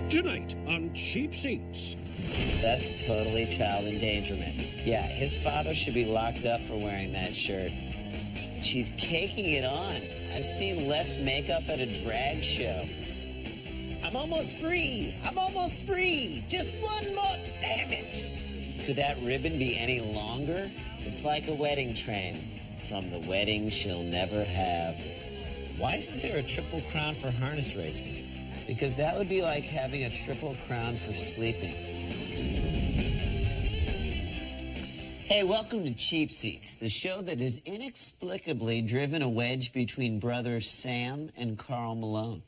Tonight on Cheap Seats. That's totally child endangerment. Yeah, his father should be locked up for wearing that shirt. She's caking it on. I've seen less makeup at a drag show. I'm almost free. I'm almost free. Just one more. Damn it. Could that ribbon be any longer? It's like a wedding train. From the wedding she'll never have. Why isn't there a triple crown for harness racing? Because that would be like having a triple crown for sleeping. Hey, welcome to Cheap Seats, the show that has inexplicably driven a wedge between brothers Sam and Karl Malone.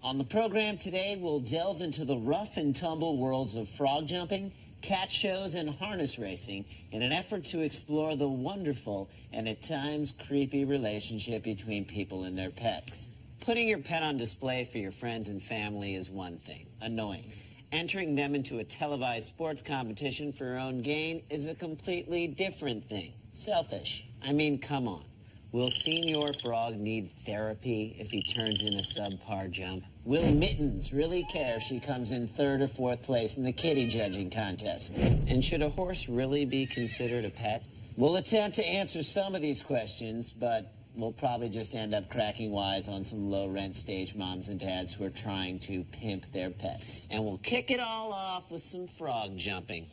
On the program today, we'll delve into the rough and tumble worlds of frog jumping, cat shows, and harness racing in an effort to explore the wonderful and at times creepy relationship between people and their pets. Putting your pet on display for your friends and family is one thing, annoying. Entering them into a televised sports competition for your own gain is a completely different thing, selfish. I mean, come on. Will Senior Frog need therapy if he turns in a subpar jump? Will Mittens really care if she comes in 3rd or 4th place in the kitty judging contest? And should a horse really be considered a pet? We'll attempt to answer some of these questions, but we'll probably just end up cracking wise on some low-rent stage moms and dads who are trying to pimp their pets. And we'll kick it all off with some frog jumping.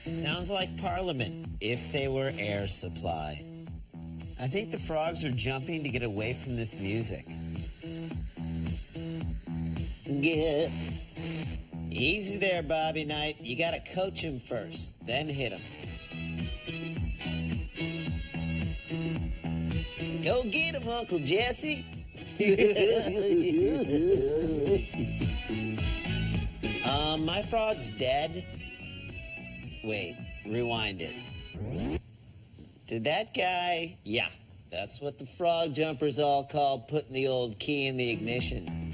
Sounds like Parliament, if they were air supply. I think the frogs are jumping to get away from this music. Yeah. Easy there, Bobby Knight. You gotta coach him first, then hit him. Go get him, Uncle Jesse. My frog's dead. Wait, rewind it. Did that guy? Yeah, that's what the frog jumpers all call putting the old key in the ignition.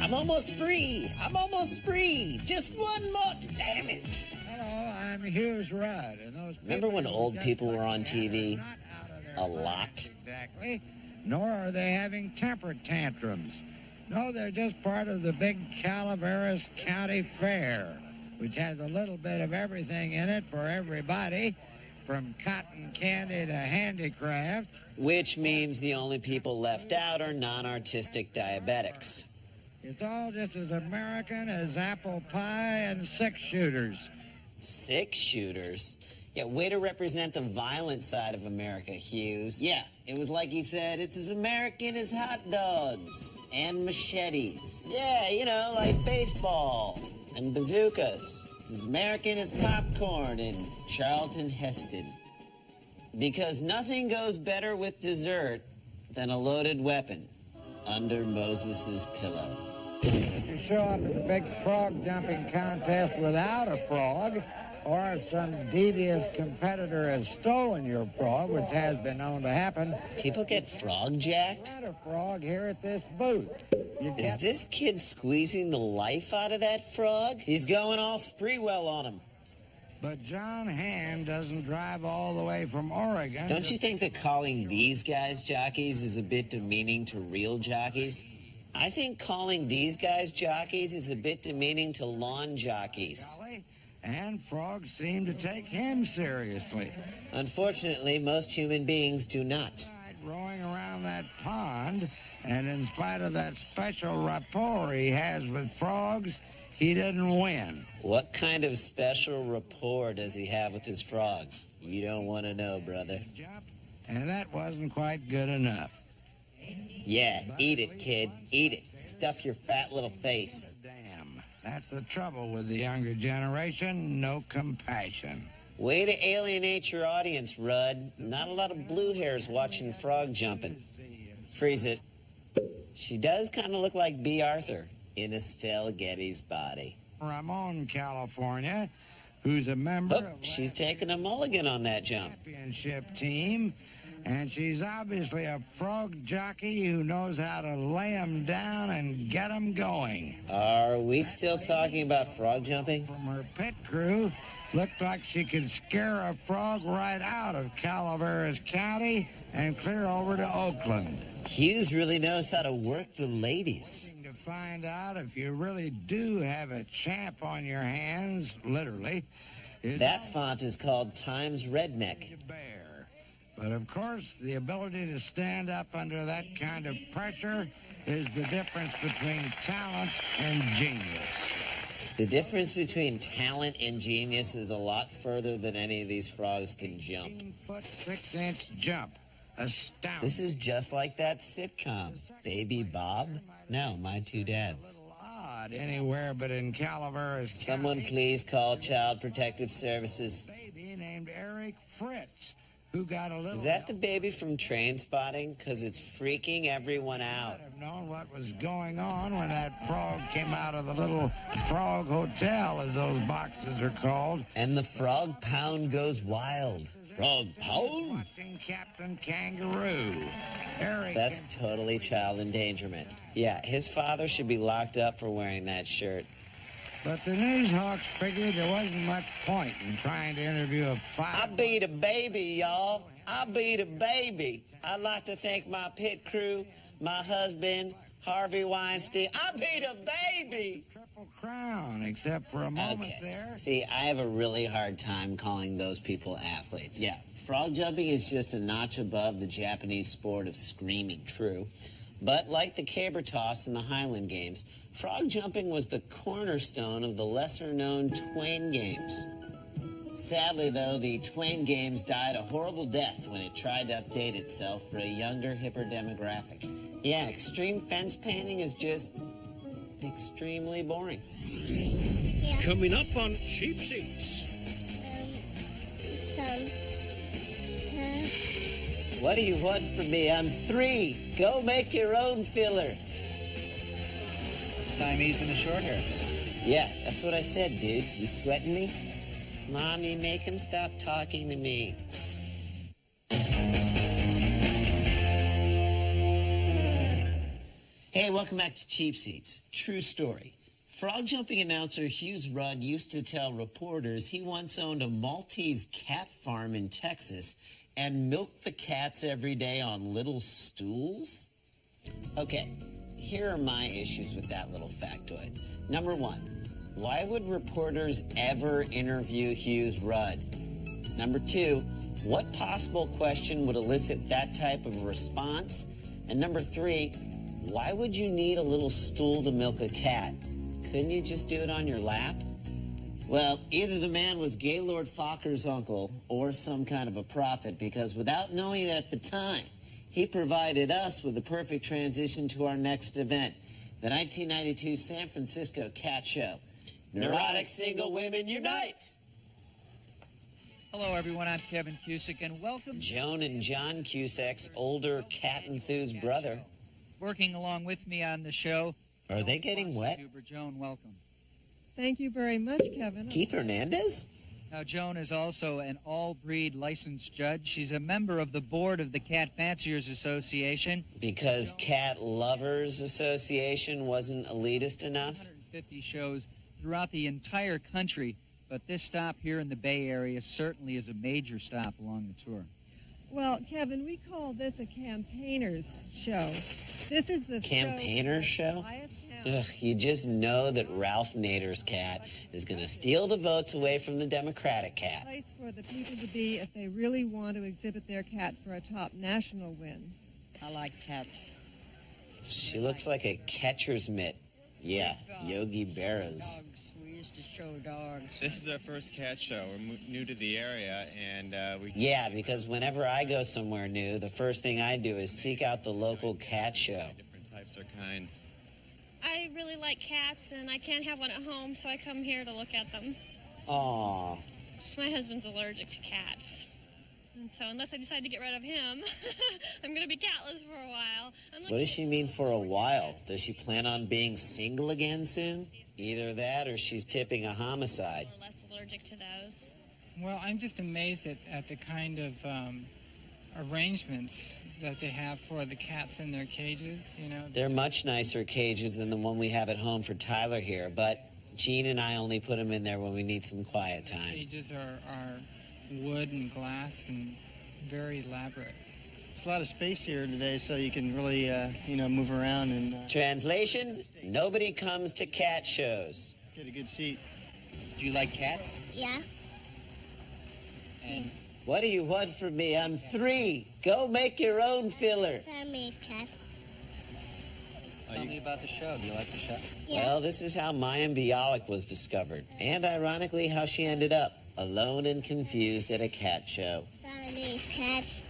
I'm almost free. I'm almost free. Just one more. Damn it. Hello, I'm Hughes Rudd. And those Remember when old people were on TV? A lot. Exactly. Nor are they having temper tantrums. No, they're just part of the big Calaveras County Fair, which has a little bit of everything in it for everybody, from cotton candy to handicrafts. Which means the only people left out are non-artistic diabetics. It's all just as American as apple pie and six-shooters. Six-shooters? Yeah, way to represent the violent side of America, Hughes. Yeah, it was like he said, it's as American as hot dogs and machetes. Yeah, you know, like baseball and bazookas. It's as American as popcorn and Charlton Heston. Because nothing goes better with dessert than a loaded weapon under Moses's pillow. If you show up at the big frog jumping contest without a frog, or if some devious competitor has stolen your frog, which has been known to happen. People get frog jacked? Not a frog here at this booth. Is this kid squeezing the life out of that frog? He's going all Spreewell on him. But John Hand doesn't drive all the way from Oregon. Don't you think that calling these guys jockeys is a bit demeaning to real jockeys? I think calling these guys jockeys is a bit demeaning to lawn jockeys. And frogs seem to take him seriously. Unfortunately, most human beings do not. Rowing around that pond, and in spite of that special rapport he has with frogs, he didn't win. What kind of special rapport does he have with his frogs? You don't want to know, brother. And that wasn't quite good enough. Yeah, eat it, kid. Eat it. Stuff your fat little face. That's the trouble with the younger generation, no compassion. Way to alienate your audience, Rudd. Not a lot of blue hairs watching frog jumping. Freeze it. She does kind of look like B. Arthur in Estelle Getty's body. Ramon, California, who's a member of she's taking a mulligan on that jump. Championship team. And she's obviously a frog jockey who knows how to lay them down and get them going. Are we still talking about frog jumping? From her pit crew, Looked like she could scare a frog right out of Calaveras County and clear over to Oakland. Hughes really knows how to work the ladies. To find out if you really do have a champ on your hands, literally. That font is called Times Redneck. But of course, the ability to stand up under that kind of pressure is the difference between talent and genius. The difference between talent and genius is a lot further than any of these frogs can jump. 18-foot 6-inch jump. Astounding. This is just like that sitcom, Baby Bob. No, My Two Dads. Odd anywhere but in Calaveras. Someone please call Child Protective Services. Baby named Eric Fritz, who got a little. Is that the baby from Train Spotting? Because it's freaking everyone out. I'd have known what was going on when that frog came out of the little frog hotel, as those boxes are called. And the frog pound goes wild. Frog pound? Watching Captain Kangaroo. Eric. That's totally child endangerment. Yeah, his father should be locked up for wearing that shirt. But the news hawks figured there wasn't much point in trying to interview a I beat a baby, y'all. I beat a baby. I'd like to thank my pit crew, my husband, Harvey Weinstein. I beat a baby. Triple crown, except for a moment there. See, I have a really hard time calling those people athletes. Yeah, frog jumping is just a notch above the Japanese sport of screaming, true. But like the caber toss in the Highland Games, frog jumping was the cornerstone of the lesser-known Twain Games. Sadly, though, the Twain Games died a horrible death when it tried to update itself for a younger, hipper demographic. Yeah, extreme fence painting is just extremely boring. Yeah. Coming up on Cheap Seats. What do you want from me? I'm 3. Go make your own filler. Siamese and the short hair. Yeah, that's what I said, dude. You sweating me? Mommy, make him stop talking to me. Hey, welcome back to Cheap Seats. True story. Frog jumping announcer Hughes Rudd used to tell reporters he once owned a Maltese cat farm in Texas and milked the cats every day on little stools? Okay, here are my issues with that little factoid. Number 1, why would reporters ever interview Hughes Rudd? Number 2, what possible question would elicit that type of response? And number 3, why would you need a little stool to milk a cat? Couldn't you just do it on your lap? Well, either the man was Gaylord Fokker's uncle or some kind of a prophet, because without knowing it at the time, he provided us with the perfect transition to our next event, the 1992 San Francisco Cat Show. Neurotic Single Women Unite! Hello, everyone. I'm Kevin Cusick, and welcome. Joan and John Cusack's older cat-enthused brother. Working along with me on the show. Are they getting wet? Joan, welcome. Thank you very much, Kevin. Keith Hernandez? Now, Joan is also an all-breed licensed judge. She's a member of the board of the Cat Fanciers Association. Because Cat Lovers Association wasn't elitist enough? 150 shows throughout the entire country, but this stop here in the Bay Area certainly is a major stop along the tour. Well, Kevin, we call this a campaigners show. This is the campaigners show? Ugh, you just know that Ralph Nader's cat is going to steal the votes away from the Democratic cat. Place for the people to be if they really want to exhibit their cat for a top national win. I like cats. She looks like a catcher's mitt. Yeah, Yogi Berra's. Dogs. We used to show dogs. This is our first cat show. We're new to the area, and Yeah, because whenever I go somewhere new, the first thing I do is seek out the local cat show. Different types or kinds. I really like cats, and I can't have one at home, so I come here to look at them. Aww. My husband's allergic to cats. And so unless I decide to get rid of him, I'm going to be catless for a while. What does she mean for a while? Does she plan on being single again soon? Either that or she's tipping a homicide. Or less allergic to those. Well, I'm just amazed at the kind of arrangements that they have for the cats in their cages, you know. They're much nicer cages than the one we have at home for Tyler here, but Gene and I only put them in there when we need some quiet time. Cages are wood and glass and very elaborate. It's a lot of space here today, so you can really, move around and... Translation, nobody comes to cat shows. Get a good seat. Do you like cats? Yeah. And What do you want from me? I'm 3. Go make your own filler. Siamese cat. tell me about the show. Do you like the show? Yeah. Well, this is how Mayim Bialik was discovered. And ironically, how she ended up alone and confused at a cat show. Siamese cats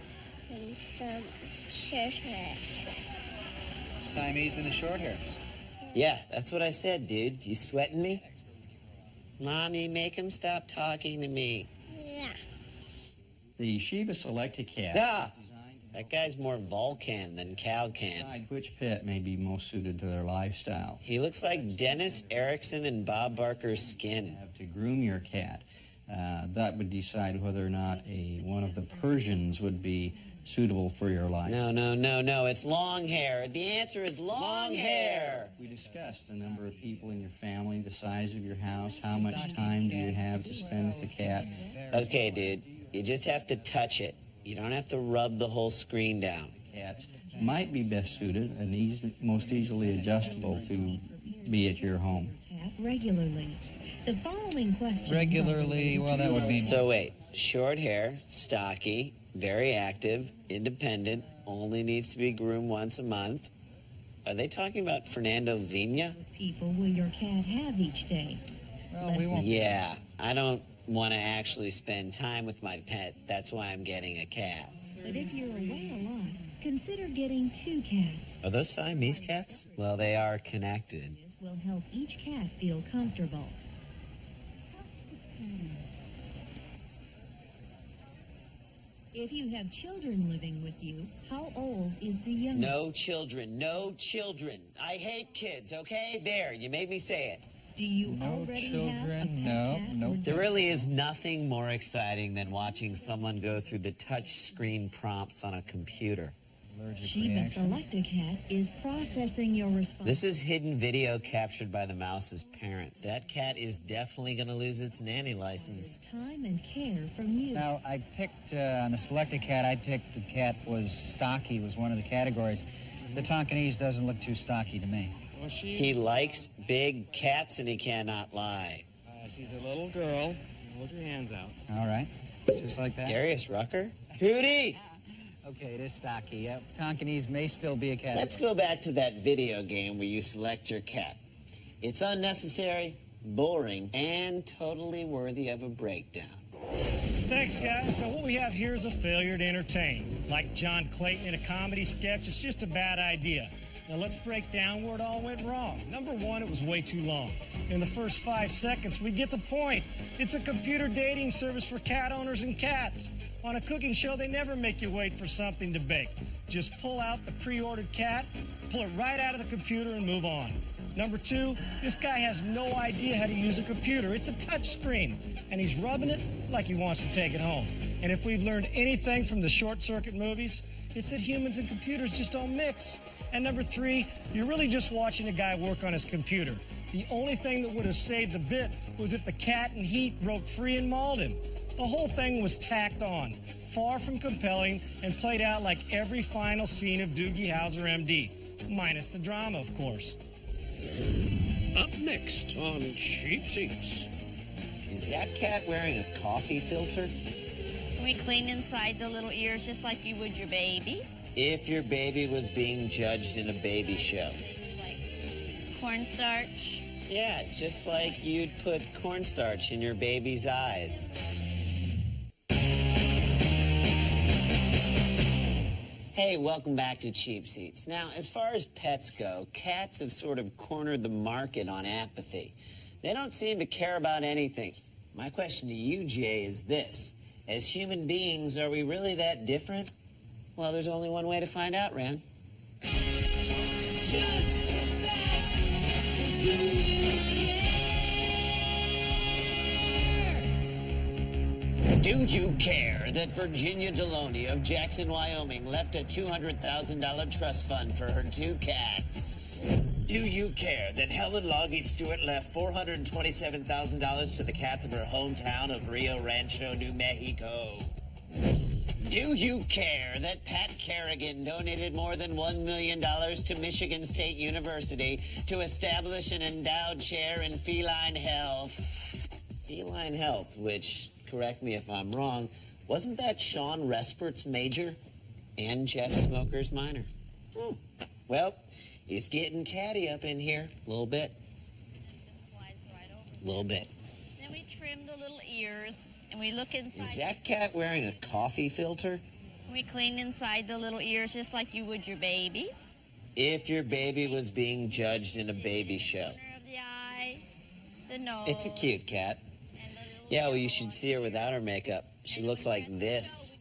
and some short hairs. Siamese and the short hairs. Yeah, that's what I said, dude. You sweating me? Mommy, make him stop talking to me. Yeah. The Shiba Selecta cat. Ah! That guy's more Vulcan than Cow-Can. Decide which pet may be most suited to their lifestyle. He looks like Dennis Erickson and Bob Barker's skin. You have to groom your cat. That would decide whether or not one of the Persians would be suitable for your life. No. It's long hair. The answer is long hair. We discussed the number of people in your family, the size of your house, how much time do you have to spend with the cat. Okay, dude. You just have to touch it. You don't have to rub the whole screen down. Cats might be best suited and most easily adjustable to be at your home. Regularly. The following question. Regularly, well, that would mean... So wait, short hair, stocky, very active, independent, only needs to be groomed once a month. Are they talking about Fernando Vina? People will your cat have each day? Well, we won't... Yeah, I don't want to actually spend time with my pet. That's why I'm getting a cat. But if you're away a lot, consider getting 2 cats. Are those Siamese cats? Well, they are connected. This will help each cat feel comfortable. If you have children living with you, how old is the youngest? No children. I hate kids, okay? There, you made me say it. Do you No already children, have a pet no, cat no. or There really is nothing more exciting than watching someone go through the touch screen prompts on a computer. Allergic Shiba reaction. Selecta cat is processing your response. This is hidden video captured by the mouse's parents. That cat is definitely going to lose its nanny license. Time and care from you. Now, I picked, on the Selecta cat, the cat was stocky, was one of the categories. The Tonkinese doesn't look too stocky to me. Well, He likes big cats and he cannot lie. she's a little girl. Hold your hands out. All right, just like that. Darius Rucker? Hootie! Okay, it is stocky. Yep. Tonkinese may still be a cat. Let's go back to that video game where you select your cat. It's unnecessary, boring, and totally worthy of a breakdown. Thanks, guys. Now, what we have here is a failure to entertain. Like John Clayton in a comedy sketch, it's just a bad idea. Now, let's break down where it all went wrong. Number 1, it was way too long. In the first 5 seconds, we get the point. It's a computer dating service for cat owners and cats. On a cooking show, they never make you wait for something to bake. Just pull out the pre-ordered cat, pull it right out of the computer, and move on. Number 2, this guy has no idea how to use a computer. It's a touch screen, and he's rubbing it like he wants to take it home. And if we've learned anything from the Short Circuit movies, it's that humans and computers just don't mix. And number 3, you're really just watching a guy work on his computer. The only thing that would have saved the bit was if the cat in heat broke free and mauled him. The whole thing was tacked on, far from compelling, and played out like every final scene of Doogie Howser, MD. Minus the drama, of course. Up next on Cheap Seats. Is that cat wearing a coffee filter? We clean inside the little ears just like you would your baby. If your baby was being judged in a baby show. Like cornstarch. Yeah, just like you'd put cornstarch in your baby's eyes. Hey, welcome back to Cheap Seats. Now, as far as pets go, cats have sort of cornered the market on apathy. They don't seem to care about anything. My question to you, Jay, is this. As human beings, are we really that different? Well, there's only one way to find out, Ran. Just facts. Do you care? Do you care that Virginia Deloney of Jackson, Wyoming left a $200,000 trust fund for her 2 cats? Do you care that Helen Logie Stewart left $427,000 to the cats of her hometown of Rio Rancho, New Mexico? Do you care that Pat Kerrigan donated more than $1 million to Michigan State University to establish an endowed chair in feline health? Feline health, which, correct me if I'm wrong, wasn't that Sean Respert's major and Jeff Smoker's minor? Well, it's getting catty up in here. A little bit. A little bit. Then we trim the little ears, and we look inside. Is that cat wearing a coffee filter? We clean inside the little ears just like you would your baby. If your baby was being judged in a baby show. Of the eye, the nose. It's a cute cat. Yeah, well, you should see her without her makeup. She looks like this.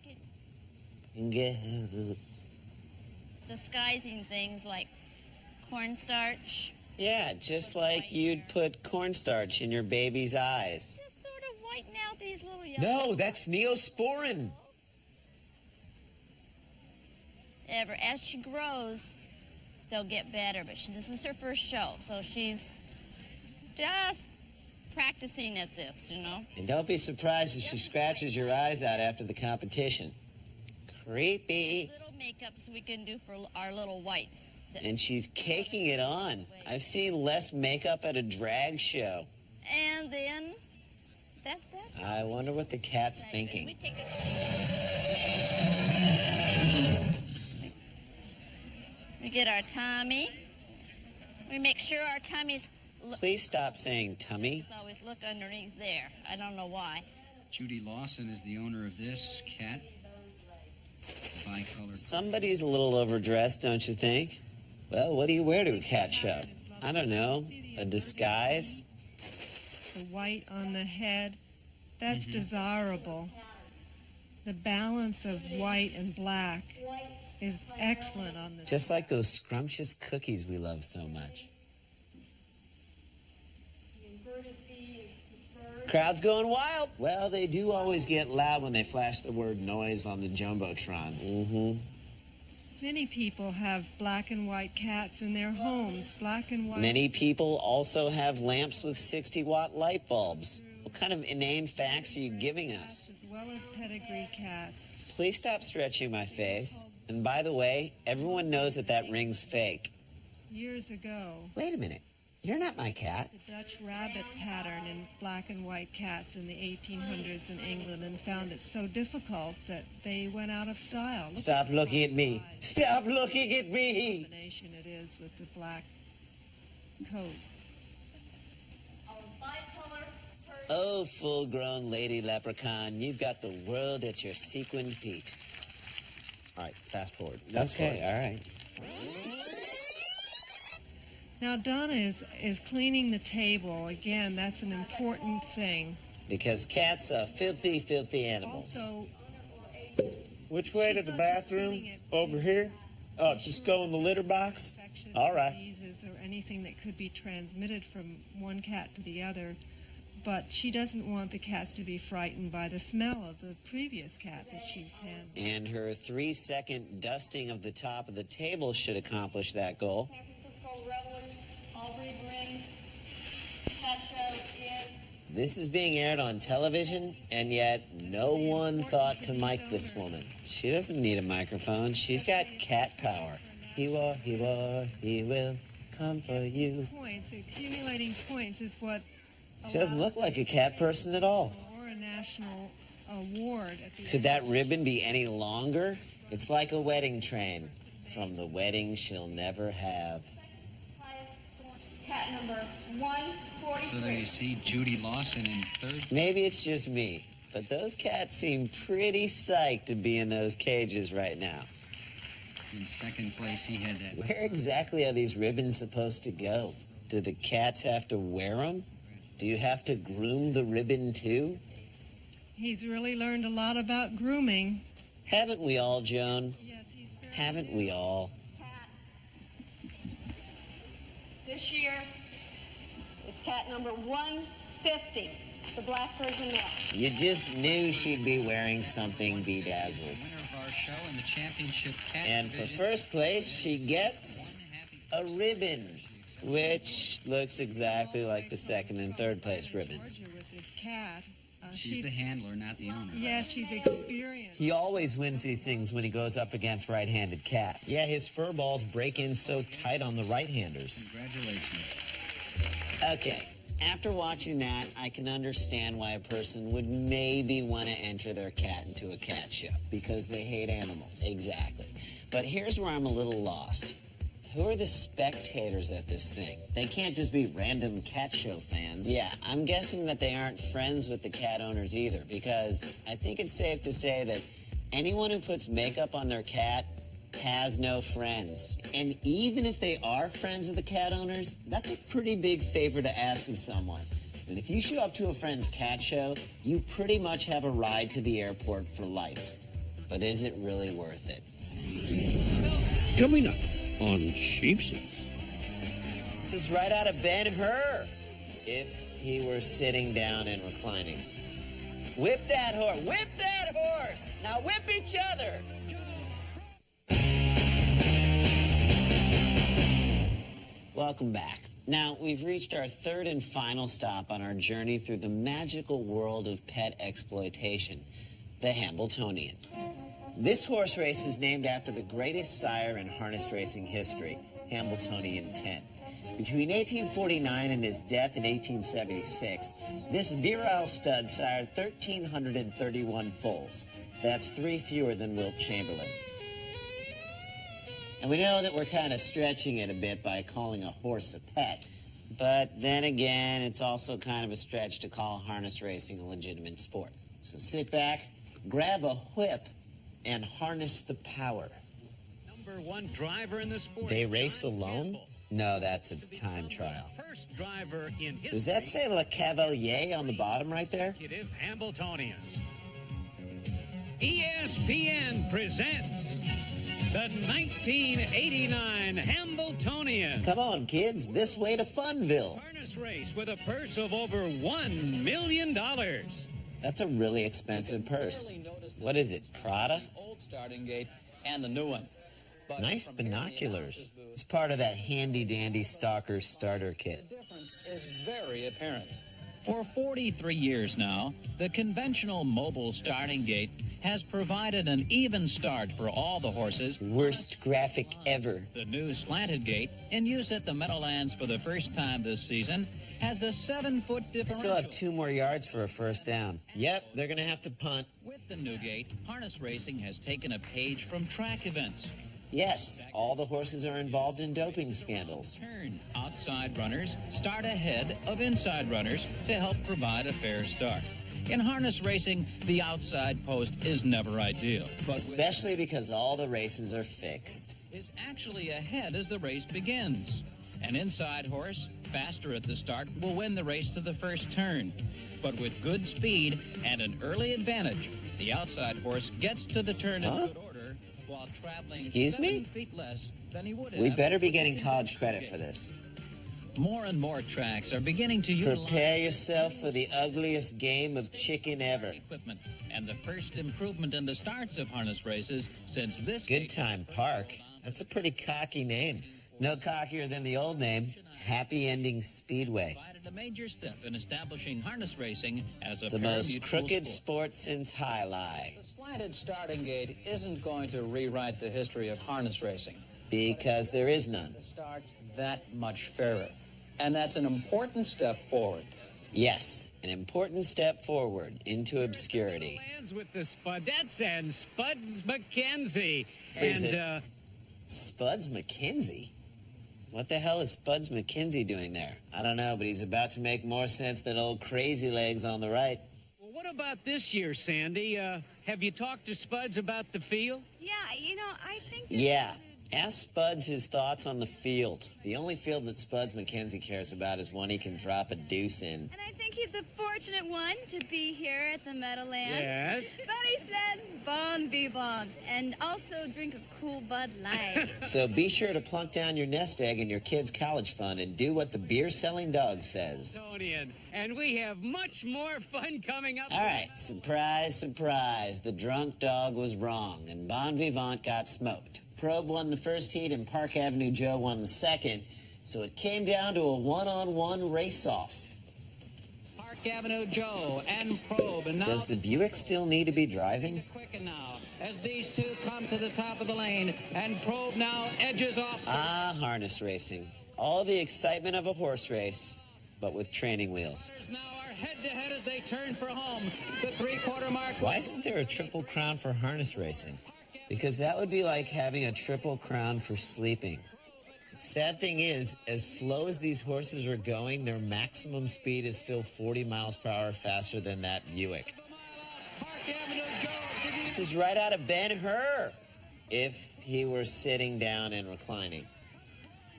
Disguising things like cornstarch. Yeah, just like you'd put cornstarch in your baby's eyes. Just sort of whiten out these little yellow. No, that's Neosporin. As she grows, they'll get better. But this is her first show, so she's just practicing at this, you know. And don't be surprised if she scratches your eyes out after the competition. Creepy. Little makeups we can do for our little whites. And she's caking it on. I've seen less makeup at a drag show. And then that's. I wonder what the cat's thinking. We get our tummy. We make sure our tummy's. Please stop saying tummy. Always look underneath there. I don't know why. Judy Lawson is the owner of this cat. Bicolored. Somebody's a little overdressed, don't you think? Well, what do you wear to a cat show? I don't know. A disguise? The white on the head, that's desirable. The balance of white and black is excellent on this. Just like those scrumptious cookies we love so much. Crowd's going wild. Well, they do always get loud when they flash the word noise on the Jumbotron. Mm-hmm. Many people have black and white cats in their homes. Black and white. Many people also have lamps with 60-watt light bulbs. What kind of inane facts are you giving us? As well as pedigree cats. Please stop stretching my face. And by the way, everyone knows that that ring's fake. Years ago. Wait a minute. You're not my cat. The Dutch rabbit pattern in black and white cats in the 1800s in England and found it so difficult that they went out of style. Stop looking at me. Stop looking at me. Combination it is with the black coat. Oh, full-grown lady leprechaun, you've got the world at your sequined feet. All right, fast forward. Okay, all right. Now, Donna is cleaning the table. Again, that's an important thing. Because cats are filthy, filthy animals. Also, which way to the bathroom? Over here? Oh, just go in the litter box? All right. Diseases or anything that could be transmitted from one cat to the other. But she doesn't want the cats to be frightened by the smell of the previous cat that she's handled. And her 3-second dusting of the top of the table should accomplish that goal. This is being aired on television, and yet no one thought to mic this woman. She doesn't need a microphone. She's got cat power. He will come for you. Points, accumulating points is what. She doesn't look like a cat person at all. Or a national award. At the Could that ribbon be any longer? It's like a wedding train. From the wedding she'll never have. Cat number 143. So there you see Judy Lawson in third. Maybe it's just me, but those cats seem pretty psyched to be in those cages right now. In second place, he had that. Where exactly are these ribbons supposed to go? Do the cats have to wear them? Do you have to groom the ribbon too? He's really learned a lot about grooming. Haven't we all, Joan? Yes, he's very Haven't new. we all? This year, it's cat number 150, the black Persian male. You just knew she'd be wearing something bedazzled. Winner of our show in the championship cat And for division. first place, she gets a ribbon, which looks exactly like the second and third place ribbons. With this cat. She's the handler, not the owner. Yes, she's experienced. He always wins these things when he goes up against right-handed cats. Yeah, his fur balls break in so tight on the right-handers. Congratulations. Okay, after watching that, I can understand why a person would maybe want to enter their cat into a cat show. Because they hate animals. Exactly. But here's where I'm a little lost. Who are the spectators at this thing? They can't just be random cat show fans. Yeah, I'm guessing that they aren't friends with the cat owners either, because I think it's safe to say that anyone who puts makeup on their cat has no friends. And even if they are friends of the cat owners, that's a pretty big favor to ask of someone. And if you show up to a friend's cat show, you pretty much have a ride to the airport for life. But is it really worth it? Coming up on Cheap Seats. This is right out of Ben-Hur, if he were sitting down and reclining. Whip that horse! Whip that horse! Now whip each other! Welcome back. Now, we've reached our third and final stop on our journey through the magical world of pet exploitation, the Hambletonian. This horse race is named after the greatest sire in harness racing history, Hambletonian 10. Between 1849 and his death in 1876, this virile stud sired 1,331 foals. That's 3 fewer than Wilt Chamberlain. And we know that we're kind of stretching it a bit by calling a horse a pet. But then again, it's also kind of a stretch to call harness racing a legitimate sport. So sit back, grab a whip, and harness the power. Number 1 driver in the sport. They race alone? No, that's a time trial. First driver in history. Does that say Le Cavalier on the bottom right there? Hambletonians. ESPN presents the 1989 Hambletonian. Come on, kids, this way to Funville. Harness race with a purse of over $1 million. That's a really expensive purse. What is it, Prada? The old starting gate and the new one. But nice binoculars. It's part of that handy-dandy stalker starter kit. The difference is very apparent. For 43 years now, the conventional mobile starting gate has provided an even start for all the horses. Worst graphic ever. The new slanted gate, in use at the Meadowlands for the first time this season, has a 7-foot differential. Still have 2 more yards for a first down. Yep, they're going to have to punt. With the new gate, harness racing has taken a page from track events. Yes, all the horses are involved in doping scandals. Turn. Outside runners start ahead of inside runners to help provide a fair start. In harness racing, the outside post is never ideal. But especially because all the races are fixed. Is actually ahead as the race begins. An inside horse, faster at the start, will win the race to the first turn. But with good speed and an early advantage, the outside horse gets to the turn in good order while traveling 7 feet less than he would have. We better be getting college credit for this. More and more tracks are beginning to utilize... Prepare yourself for the ugliest game of chicken ever. ...equipment and the first improvement in the starts of harness races since this... Good Time Park. That's a pretty cocky name. No cockier than the old name, Happy Ending Speedway. ...provided a major step in establishing harness racing as a the most crooked sport since High-Lie. The slanted starting gate isn't going to rewrite the history of harness racing. Because there is none. The start's that much fairer. And that's an important step forward. Yes, an important step forward into obscurity. With the Spudettes and Spuds McKenzie. And Spuds McKenzie? What the hell is Spuds McKenzie doing there? I don't know, but he's about to make more sense than old Crazy Legs on the right. Well, what about this year, Sandy? Have you talked to Spuds about the field? Yeah, you know, I think... Yeah. Ask Spuds his thoughts on the field. The only field that Spuds McKenzie cares about is one he can drop a deuce in. And I think he's the fortunate one to be here at the Meadowlands. Yes. But he says bon vivant, and also drink a cool Bud Light. So be sure to plunk down your nest egg in your kid's college fund and do what the beer-selling dog says. And we have much more fun coming up. All right, surprise, surprise. The drunk dog was wrong, and bon vivant got smoked. Probe won the first heat and Park Avenue Joe won the second. So it came down to a one-on-one race-off. Park Avenue Joe and Probe. And now Does the Buick still need to be driving? quicken now as these two come to the top of the lane, and Probe now edges off. Ah, harness racing. All the excitement of a horse race, but with training wheels. Now are head-to-head as they turn for home. The three-quarter mark. Why isn't there a triple crown for harness racing? Because that would be like having a triple crown for sleeping. Sad thing is, as slow as these horses are going, their maximum speed is still 40 miles per hour faster than that Buick. This is right out of Ben-Hur, if he were sitting down and reclining.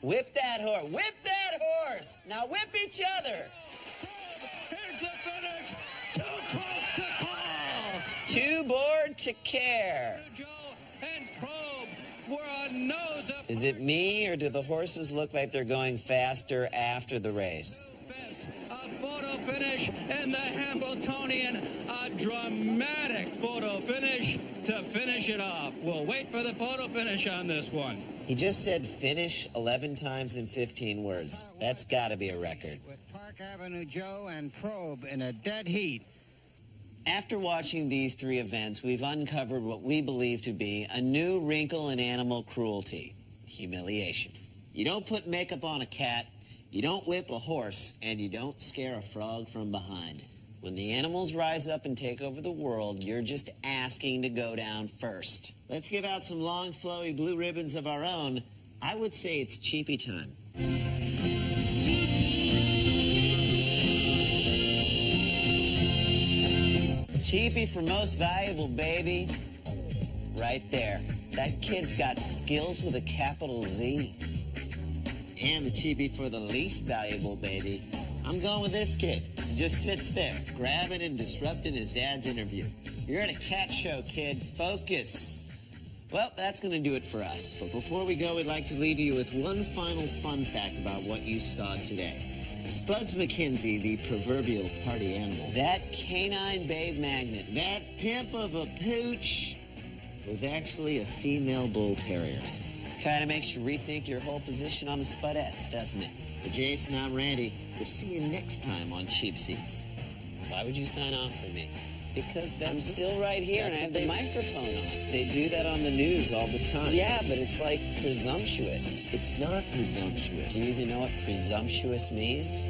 Whip that horse! Whip that horse! Now whip each other! Here's the finish! Too close to call! Too bored to care. Joe and Probe were a nose up. Is it me, or do the horses look like they're going faster after the race? A photo finish in the Hambletonian. A dramatic photo finish to finish it off. We'll wait for the photo finish on this one. He just said finish 11 times in 15 words. That's got to be a record. With Park Avenue Joe and Probe in a dead heat. After watching these three events, we've uncovered what we believe to be a new wrinkle in animal cruelty: humiliation. You don't put makeup on a cat, you don't whip a horse, and you don't scare a frog from behind. When the animals rise up and take over the world, you're just asking to go down first. Let's give out some long, flowy blue ribbons of our own. I would say it's cheapy time. Cheapy for most valuable baby. Right there. That kid's got skills with a capital Z. And the cheapy for the least valuable baby. I'm going with this kid. He just sits there, grabbing and disrupting his dad's interview. You're at a cat show, kid. Focus. Well, that's going to do it for us. But before we go, we'd like to leave you with one final fun fact about what you saw today. Spuds McKenzie, the proverbial party animal. That canine babe magnet, that pimp of a pooch, was actually a female bull terrier. Kind of makes you rethink your whole position on the Spudettes, doesn't it? For Jason, I'm Randy. We'll see you next time on Cheap Seats. Why would you sign off for me? Because I'm still right here and I have the microphone on. They do that on the news all the time. Yeah, but it's like presumptuous. It's not presumptuous. Do you even know what presumptuous means?